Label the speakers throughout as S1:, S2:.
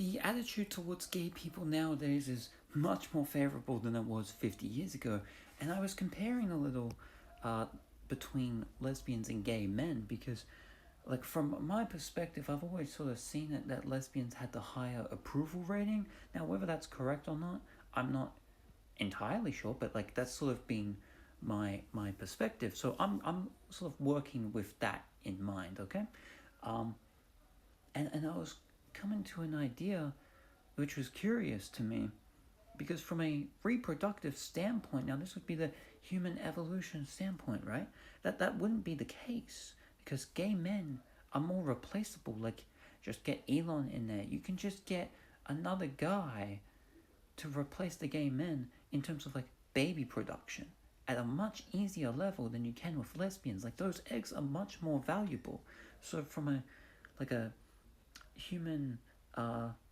S1: the attitude towards gay people nowadays is much more favorable than it was 50 years ago. And I was comparing a little uh, between lesbians and gay men because, like, from my perspective, I've always sort of seen it that lesbians had the higher approval rating. Now, whether that's correct or not, I'm not entirely sure, but like that's sort of been my perspective. So I'm sort of working with that in mind, okay? Um, and I was coming to an idea which was curious to me because from a reproductive standpoint, now this would be the human evolution standpoint, right? That wouldn't be the case because gay men are more replaceable. Like, just get Elon in there. You can just get another guy to replace the gay men in terms of like baby production at a much easier level than you can with lesbians. Like, those eggs are much more valuable. So from a human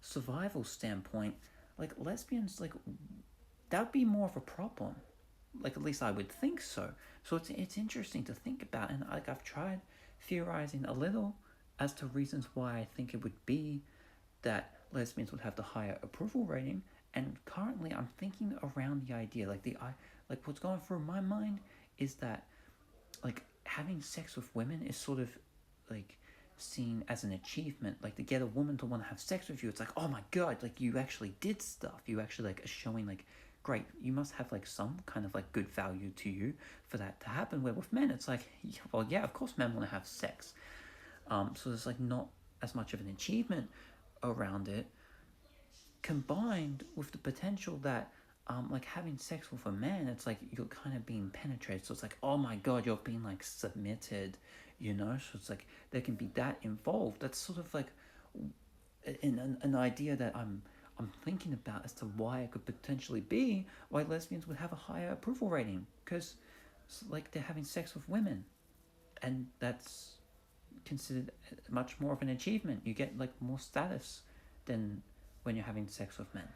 S1: survival standpoint, like lesbians, like that would be more of a problem. Like, at least I would think so. So it's interesting to think about, and like I've tried theorizing a little as to reasons why I think it would be that lesbians would have the higher approval rating. And currently, I'm thinking around the idea, like what's going through my mind is that like having sex with women is sort of like seen as an achievement. Like, to get a woman to want to have sex with you, it's like, oh my god, like you actually did stuff. You actually like are showing like, great, you must have like some kind of like good value to you for that to happen. Where with men, it's like, yeah, well, yeah, of course, men want to have sex. So there's like not as much of an achievement around it, combined with the potential that like having sex with a man, it's like you're kind of being penetrated. So it's like, oh my god, you're being like submitted, you know? So it's like there can be that involved. That's sort of like an idea that I'm thinking about as to why it could potentially be why lesbians would have a higher approval rating, because like they're having sex with women, and that's considered much more of an achievement. You get like more status than when you're having sex with men.